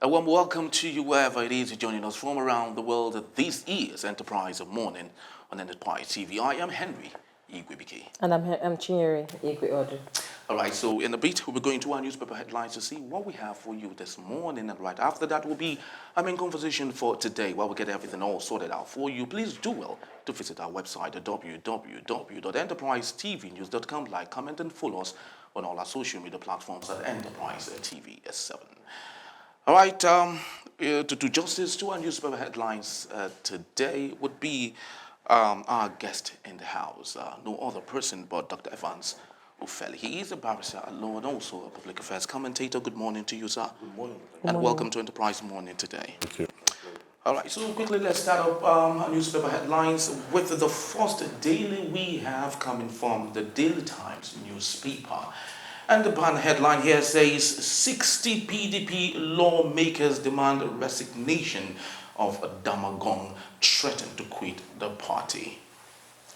A warm welcome to you wherever it is you're joining us from around the world. This is Enterprise Morning on Enterprise TV. I am Henry Igwebike. And I'm Chinyere Igwe. All right, so in a bit, we'll be going to our newspaper headlines to see what we have for you this morning. And right after that will be our main conversation for today, while we get everything all sorted out for you. Please do well to visit our website at www.enterprisetvnews.com. Like, comment, and follow us on all our social media platforms at Enterprise TV S7. All right, to do justice to our newspaper headlines today would be our guest in the house, no other person but Dr. Evans Ufeli. He is a barrister at law and also a public affairs commentator. Good morning to you, sir. Good morning. And welcome to Enterprise Morning today. Thank you. All right, so quickly let's start up our newspaper headlines with the first daily we have coming from the Daily Times newspaper. And the banner headline here says 60 PDP lawmakers demand resignation of Damagong, threatened to quit the party.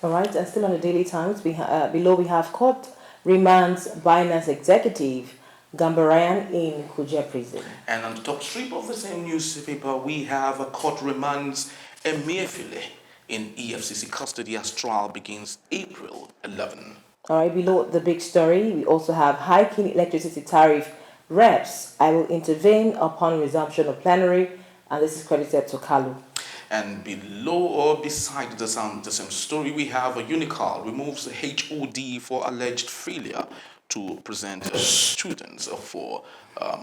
All right, and still on the Daily Times, below we have court remands Binance executive Gambarayan in Kuje prison. And on the top strip of the same newspaper, we have a court remands Emefiele in EFCC custody as trial begins April 11. All right, below the big story, we also have hiking electricity tariff reps. I will intervene upon resumption of plenary, and this is credited to Kalu. And below or beside the same story, we have a Unical removes HOD for alleged failure to present students for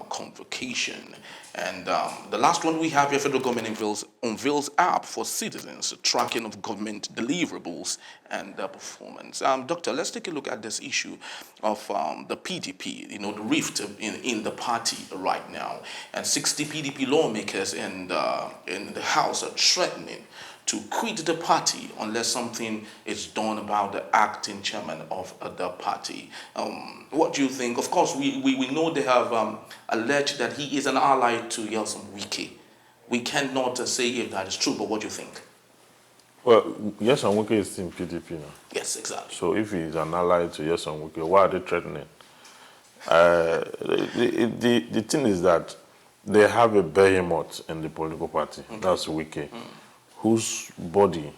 convocation. And the last one we have here, federal government unveils app for citizens, tracking of government deliverables and performance. Doctor, let's take a look at this issue of the PDP, the rift in the party right now. And 60 PDP lawmakers in the House are threatening to quit the party unless something is done about the acting chairman of the party. What do you think? Of course, we know they have alleged that he is an ally to Yeltsin Wike. We cannot say if that is true, but what do you think? Well, Yeltsin Wike is in PDP now. Yes, exactly. So if he is an ally to Yeltsin Wike, why are they threatening? The thing is that they have a behemoth in the political party. Okay. That's Wike. Whose body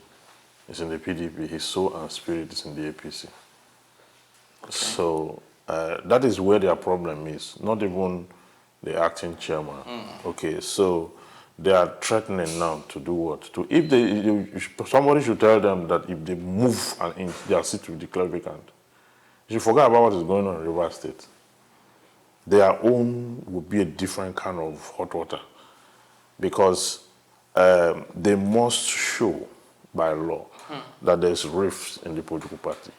is in the PDP, his soul and spirit is in the APC. Okay. So that is where their problem is, not even the acting chairman. Okay, so they are threatening now to do what? Somebody should tell them that if they move an inch, their seat will declare vacant. You should forget about what is going on in River State. Their own will be a different kind of hot water, because they must show by law that there's rifts in the political party,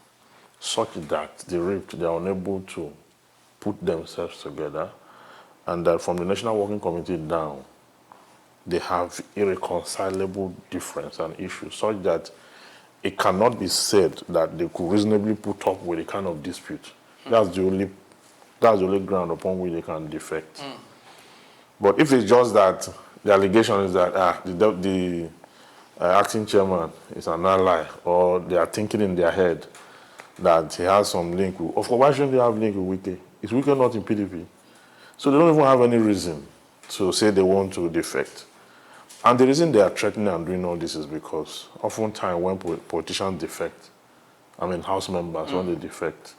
such that they are unable to put themselves together, and that from the National Working Committee down, they have irreconcilable difference and issues, such that it cannot be said that they could reasonably put up with a kind of dispute. That's the only ground upon which they can defect. But if it's just that the allegation is that the acting chairman is an ally, or they are thinking in their head that he has some link with, of course, why shouldn't they have link with Wike? Is Wike not in PDP? So they don't even have any reason to say they want to defect. And the reason they are threatening and doing all this is because oftentimes when politicians defect, House members, when they defect,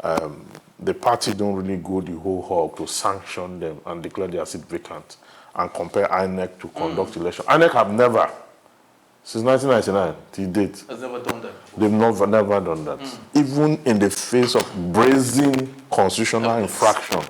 the party don't really go the whole hog to sanction them and declare their seat vacant and compare INEC to conduct election. INEC have never, since 1999 till date, Has never done that. They've never done that. Even in the face of brazen constitutional infraction,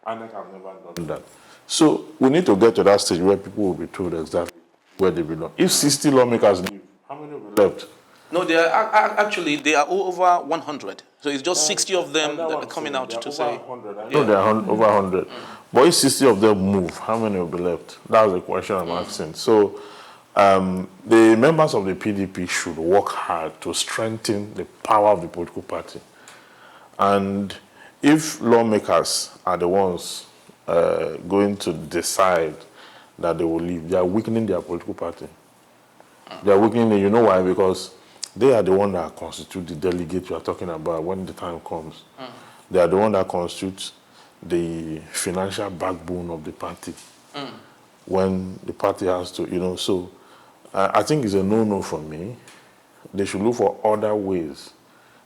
INEC have never done that. So we need to get to that stage where people will be told exactly where they belong. If 60 lawmakers leave, how many will be left? No, they are over 100. So it's just 60 of them that are coming out to say. No, they are over 100. But if 60 of them move, how many will be left? That's the question I'm asking. So the members of the PDP should work hard to strengthen the power of the political party. And if lawmakers are the ones going to decide that they will leave, they are weakening their political party. They are weakening it. You know why? Because they are the one that constitute the delegate you are talking about when the time comes. They are the one that constitute the financial backbone of the party. when the party has to, so I think it's a no-no for me. They should look for other ways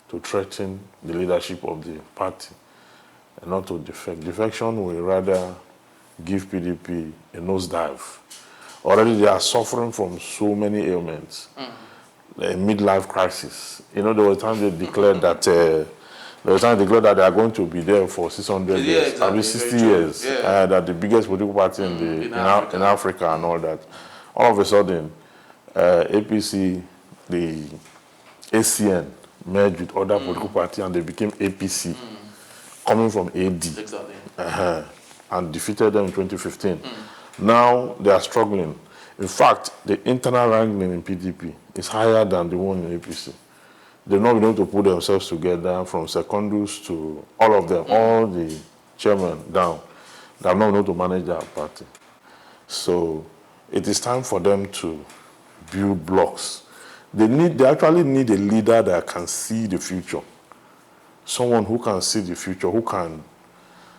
to threaten the leadership of the party and not to defect. Defection will rather give PDP a nosedive. Already they are suffering from so many ailments. A midlife crisis. There was a time they declared that they are going to be there for 600 years, exactly. I mean 60 years. Yeah. That the biggest political party in Africa and all that. All of a sudden, APC, the ACN merged with other political parties and they became APC, coming from AD. Exactly. And defeated them in 2015. Now they are struggling. In fact, the internal ranking in PDP is higher than the one in APC. They've not been able to put themselves together from secondus to all of them, all the chairmen down. They have not been able to manage their party. So it is time for them to build blocks. They actually need a leader that can see the future. Someone who can see the future, who can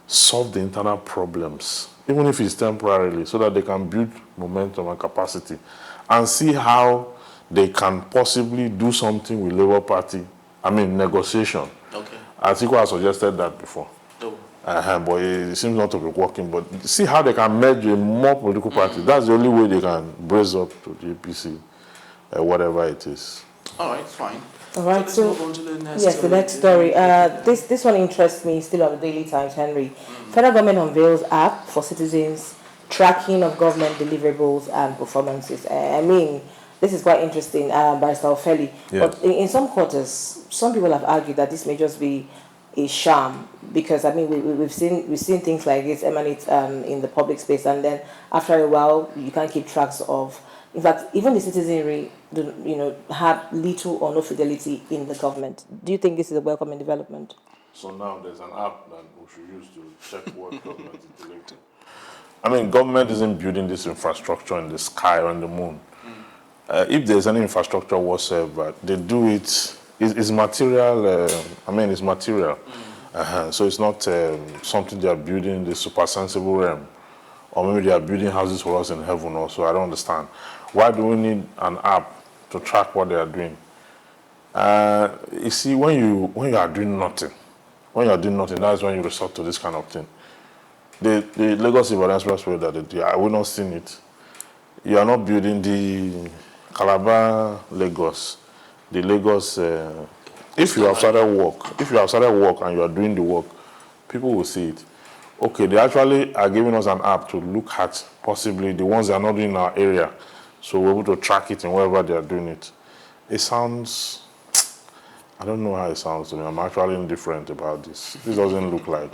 solve the internal problems, even if it's temporarily, so that they can build momentum and capacity and see how they can possibly do something with Labour Party. Negotiation. Okay. Atiku has suggested that before. But it seems not to be working. But see how they can merge a more political party. That's the only way they can brace up to the APC, whatever it is. All right, fine. All right, so let's move on to the next yes, the next story. This one interests me, still on the Daily Times, Henry. Federal government unveils app for citizens, tracking of government deliverables and performances. This is quite interesting, Barrister Ofeli. Yeah. But in some quarters, some people have argued that this may just be a sham because we've seen things like this emanate in the public space, and then after a while you can't keep tracks of. In fact, even the citizenry, have little or no fidelity in the government. Do you think this is a welcoming development? So now there's an app that we should use to check what government is delivering. Government isn't building this infrastructure in the sky or in the moon. If there's any infrastructure whatsoever, they do it. It's material. It's material. So it's not something they are building in the super sensible realm, or maybe they are building houses for us in heaven. Also, I don't understand. Why do we need an app to track what they are doing? You see, when you are doing nothing, that's when you resort to this kind of thing. The Lagos Ibadan Expressway that they do, I will not seen it. You are not building the Calabar Lagos, the Lagos. If you have started work and you are doing the work, people will see it. Okay, they actually are giving us an app to look at possibly the ones that are not in our area, so we're able to track it and wherever they are doing it. It sounds, I don't know how it sounds to me. I'm actually indifferent about this. This doesn't look like,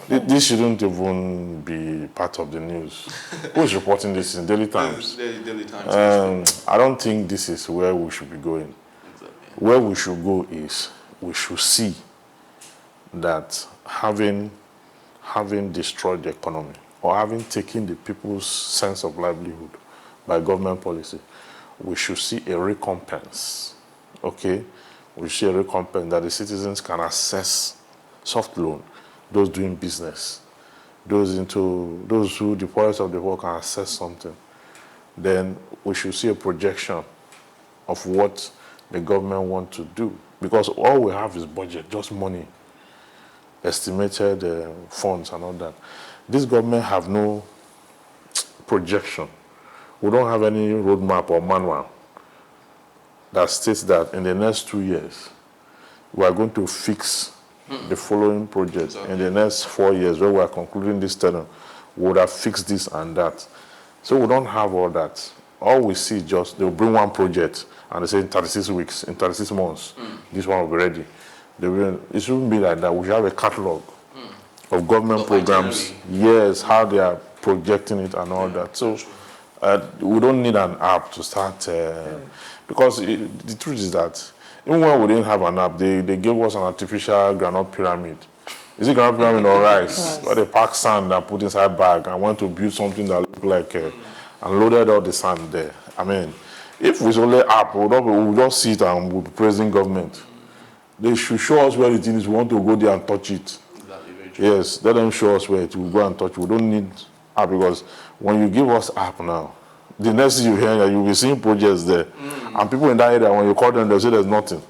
this shouldn't even be part of the news. Who's reporting this in Daily Times? Daily Times. I don't think this is where we should be going. Exactly. Where we should go is, we should see that having destroyed the economy or having taken the people's sense of livelihood by government policy, we should see a recompense, okay? We should see a recompense that the citizens can access soft loan, those doing business, those who, the poorest of the poor, can access something. Then we should see a projection of what the government wants to do. Because all we have is budget, just money, estimated funds and all that. This government have no projection. We don't have any roadmap or manual that states that in the next 2 years, we are going to fix the following project. Exactly. In the next 4 years, when we are concluding this term, we would have fixed this and that. So we don't have all that. All we see just, they'll bring one project and they say in 36 weeks, in 36 months, this one will be ready. It shouldn't be like that. We should have a catalog of government programs. Yes, how they are projecting it and all that. So we don't need an app to start, because the truth is that even when we didn't have an app, they gave us an artificial granite pyramid. Is it granite pyramid or rice? Or they pack sand and put inside bag and went to build something that looked like, and loaded all the sand there. If it's only app, we'll just sit and we'll be praising government. They should show us where it is. We want to go there and touch it. Exactly, very true. Yes, let them show us where it will go and touch. We don't need app, because when you give us app now, the next thing you hear, you'll be seeing projects there. And people in that area, when you call them, they'll say there's nothing.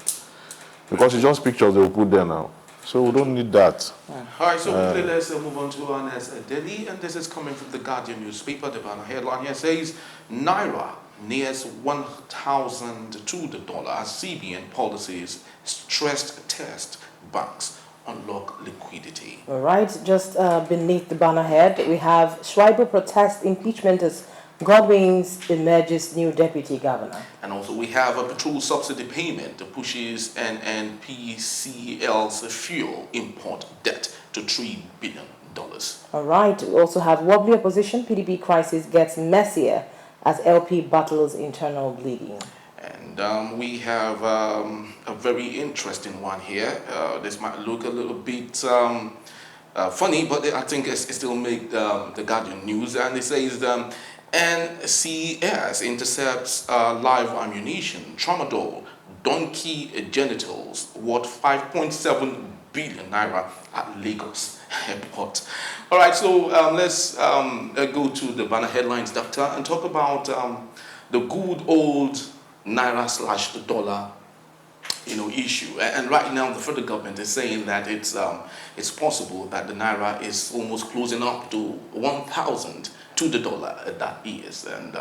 Because it's just pictures they will put there now. So we don't need that. All right, so quickly let's move on to our next daily, and this is coming from the Guardian newspaper. The banner headline here says, Naira nears 1,000 to the dollar as CBN policies stress test banks unlock liquidity. All right, just beneath the banner head, we have Schreiber protest impeachment as Godwin's emerges new deputy governor. And also we have a petrol subsidy payment that pushes NNPCL's fuel import debt to $3 billion. All right, we also have wobbly opposition. PDP crisis gets messier as LP battles internal bleeding. And we have a very interesting one here. This might look a little bit funny, but I think it still make the Guardian news. And it says NCS intercepts live ammunition, tramadol, donkey genitals worth 5.7 billion naira at Lagos airport. All right, so let's go to the banner headlines, Doctor, and talk about the good old naira slash the dollar, issue. And right now, the federal government is saying that it's possible that the naira is almost closing up to 1,000 to the dollar. That is, and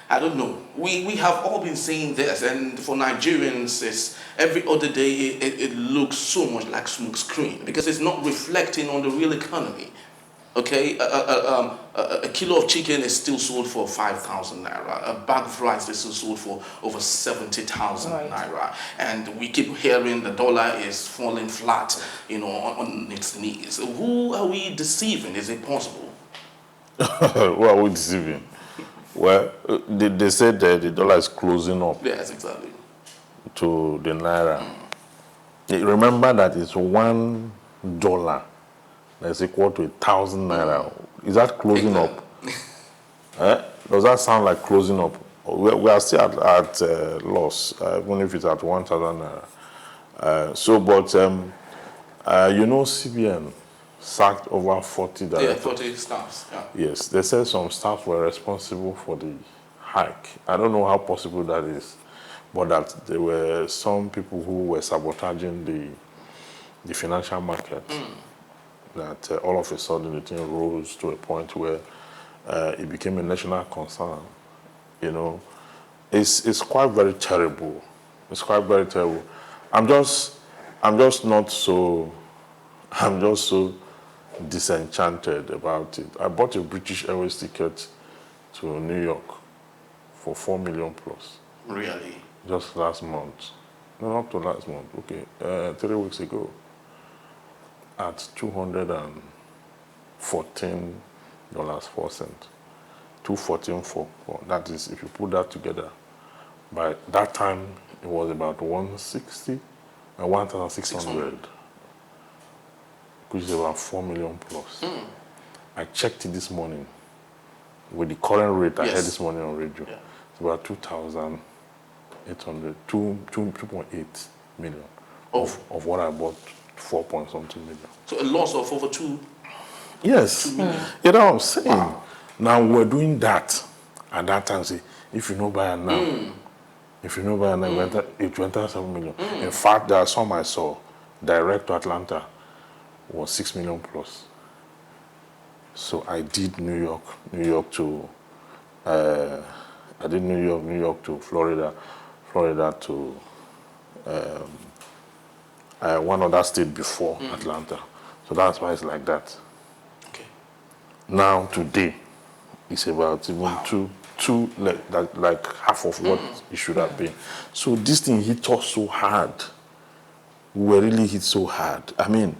I don't know. We have all been saying this, and for Nigerians, it's every other day it looks so much like smoke screen because it's not reflecting on the real economy. Okay, a kilo of chicken is still sold for 5,000 naira. A bag of rice is still sold for over 70,000 naira. And we keep hearing the dollar is falling flat, on its knees. Who are we deceiving? Is it possible? Who are we deceiving? Well, they said that the dollar is closing up. Yes, exactly. To the naira. Remember that it's $1 that's equal to 1,000 naira. Is that closing up? Does that sound like closing up? We are still at loss, even if it's at 1,000 naira. CBN sacked over 40 directors. Yeah, 40 staffs. Yeah. Yes, they said some staff were responsible for the hike. I don't know how possible that is, but that there were some people who were sabotaging the financial market. That all of a sudden the thing rose to a point where it became a national concern. It's quite very terrible. It's quite very terrible. I'm just so disenchanted about it. I bought a British Airways ticket to New York for 4 million plus. Really? Just last month. No, not to last month. Okay, 3 weeks ago. At $214.04. 214.4. That is, if you put that together, by that time it was about 160 and 1,600, which is about 4 million plus. I checked it this morning with the current rate I heard this morning on radio. Yeah. It's about 2,800, 2.8 million of what I bought. 4 point something million. So a loss of over 2. Yes. 2 million. You know what I'm saying? Wow. Now we're doing that at that time. Say, if you know buy now, it will enter 7 million. In fact, there are some I saw direct to Atlanta was 6 million plus. So I did New York to Florida to one other state before Atlanta. So that's why it's like that. Okay. Now today, it's about even two like half of what it should have been. So this thing hit us so hard. We were really hit so hard. I mean,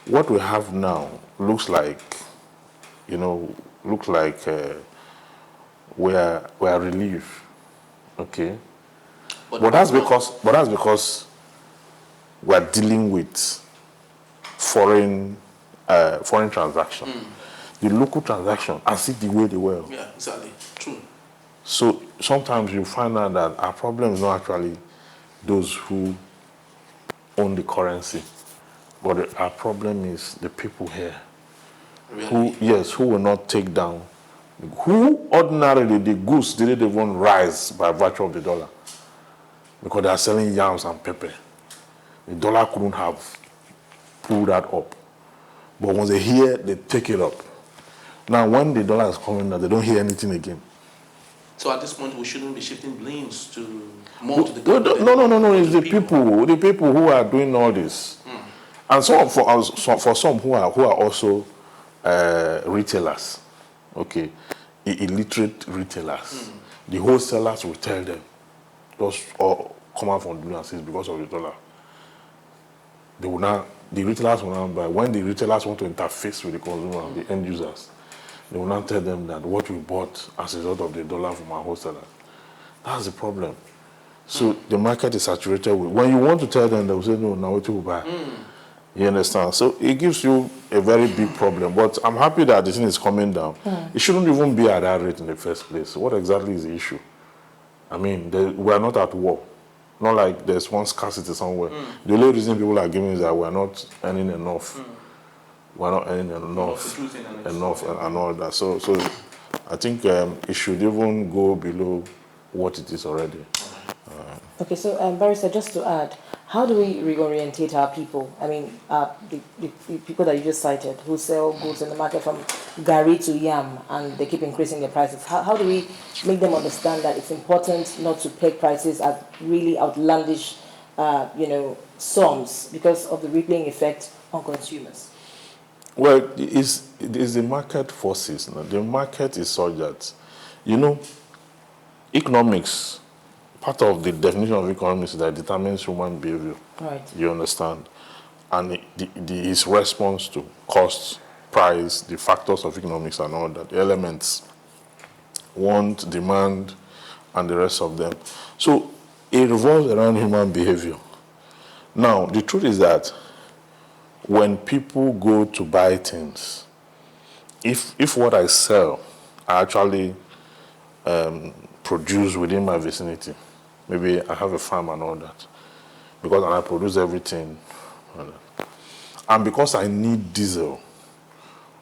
what we have now looks like, we're relieved. Okay. But that's because we're dealing with foreign transaction. The local transaction, I see the way they were. Yeah, exactly. True. So sometimes you find out that our problem is not actually those who own the currency, but our problem is the people here. Really? Who will not take down, who ordinarily the goods didn't even rise by virtue of the dollar because they are selling yams and pepper. The dollar couldn't have pulled that up. But once they hear, they take it up. Now, when the dollar is coming down, they don't hear anything again. So at this point, we shouldn't be shifting blames to more to the government. No. It's the people who are doing all this, and for some who are also retailers, okay, illiterate retailers. The wholesalers will tell them, just all come out from the and because of the dollar. The retailers will now buy. When the retailers want to interface with the consumer, the end users, they will not tell them that what we bought as a result of the dollar from our wholesaler. That's the problem. So the market is saturated with. When you want to tell them, they will say, no, now what you will buy. You understand? So it gives you a very big problem. But I'm happy that the thing is coming down. It shouldn't even be at that rate in the first place. What exactly is the issue? I mean, we are not at war. Not like there's one scarcity somewhere. The only reason people are giving is that we're not earning enough. We're not earning enough and all that. So I think it should even go below what it is already. Okay, so Barrister, just to add, how do we reorientate our people? I mean, the people that you just cited who sell goods in the market from Gary to Yam and they keep increasing their prices. How do we make them understand that it's important not to peg prices at really outlandish, sums because of the rippling effect on consumers? Well, it's the market forces. The market is such that, economics, part of the definition of economics is that it determines human behavior. Right. You understand? And his response to cost, price, the factors of economics and all that, the elements, want, demand, and the rest of them. So it revolves around human behavior. Now, the truth is that when people go to buy things, if what I sell I actually produce within my vicinity, maybe I have a farm and all that, because I produce everything, and because I need diesel,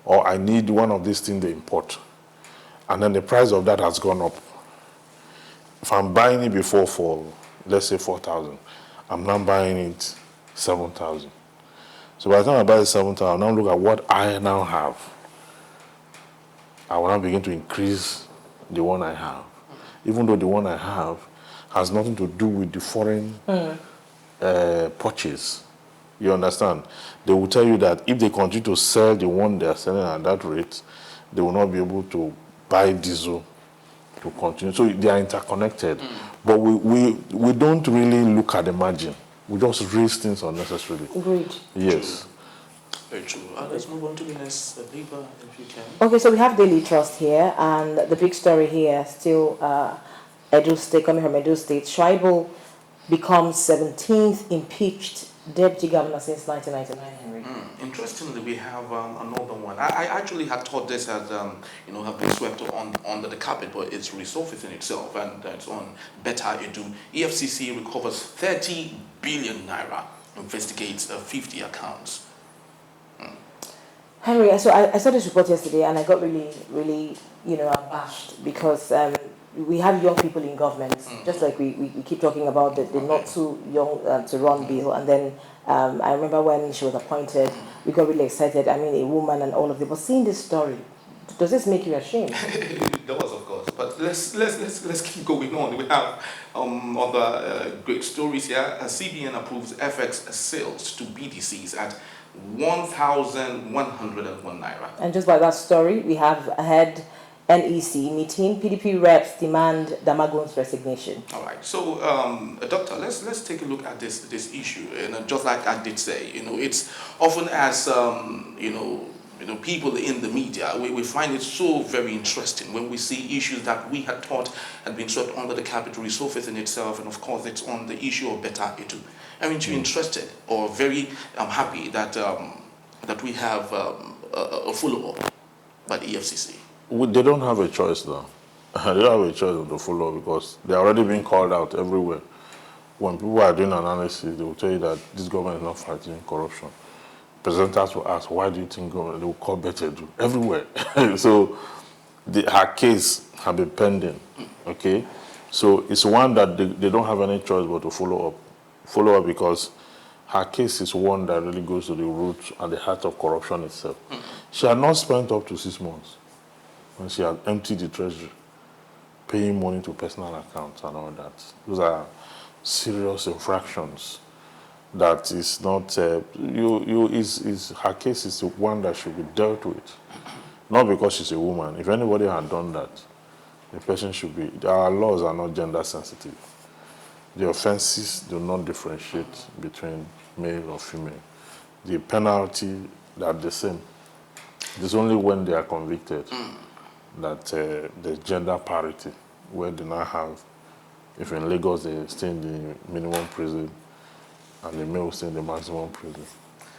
or I need one of these things they import, and then the price of that has gone up. If I'm buying it before for, let's say 4,000, I'm now buying it 7,000. So by the time I buy the 7,000, I'll now look at what I now have. I will now begin to increase the one I have, even though the one I have has nothing to do with the foreign purchase. You understand? They will tell you that if they continue to sell the one they are selling at that rate, they will not be able to buy diesel to continue. So they are interconnected. But we don't really look at the margin. We just raise things unnecessarily. Agreed. Yes. Very true. Let's move on to the next paper, if you can. Okay, so we have Daily Trust here, and the big story here still Edo State, coming from Edo State. Schreiber becomes 17th impeached deputy governor since 1999, Henry. Interestingly, we have another one. I actually had thought this had have been swept under the carpet, but it's resurfacing itself, and it's on Better Edu. EFCC recovers 30 billion naira, investigates 50 accounts. Henry, so I saw this report yesterday, and I got really, abashed because we have young people in government, just like we keep talking about the not too young to run bill, and then I remember when she was appointed, we got really excited. I mean, a woman and all of it. But seeing this story, does this make you ashamed? It does, of course. But let's keep going on. We have other great stories here. CBN approves FX sales to BDCs at 1,101 naira. And just by that story, we have ahead NEC meeting. PDP reps demand Damagun's resignation. All right. So, Doctor, let's take a look at this issue. Just like I did say, it's often as people in the media, we find it so very interesting when we see issues that we had thought had been swept under the carpet resurfacing itself, and of course, it's on the issue of Better Edu. Aren't you interested or very happy that that we have a follow-up by the EFCC? They don't have a choice though. They don't have a choice to follow because they're already being called out everywhere. When people are doing analysis, they will tell you that this government is not fighting corruption. presenters will ask, why do you think they will call Betedu? Everywhere. So her case has been pending, okay? So it's one that they don't have any choice but to follow up. Follow up because her case is one that really goes to the root and the heart of corruption itself. She had not spent up to 6 months when she had emptied the treasury, paying money to personal accounts and all that. Those are serious infractions. That is not, her case is the one that should be dealt with. Not because she's a woman. If anybody had done that, the person should be, our laws are not gender sensitive. The offenses do not differentiate between male or female. The penalty are the same. It's only when they are convicted that there's gender parity, where they now have, if in Lagos they stay in the minimum prison, and the male stay in the maximum prison.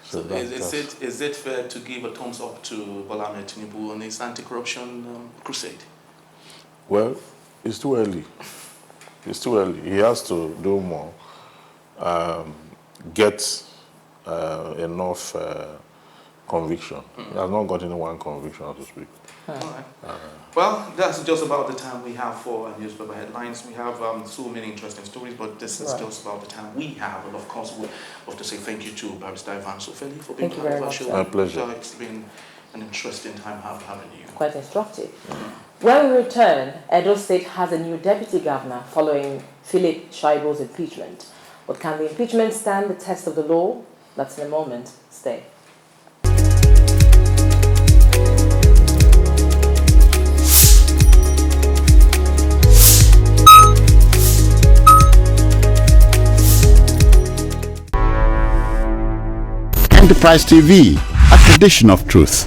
So is it fair to give a thumbs up to Bola Ahmed Tinubu on his anti-corruption crusade? Well, it's too early. It's too early. He has to do more, get enough conviction. He has not gotten one conviction, so to speak. All right. Well, that's just about the time we have for newspaper headlines. We have so many interesting stories, but this is just about the time we have. And of course, we have to say thank you to Barrister Ivan Sofeli for being part of our show. My pleasure. It's been an interesting time having you. Quite instructive. When we return, Edo State has a new deputy governor following Philip Shaibo's impeachment. But can the impeachment stand the test of the law? That's in a moment. Stay. Enterprise TV, a tradition of truth.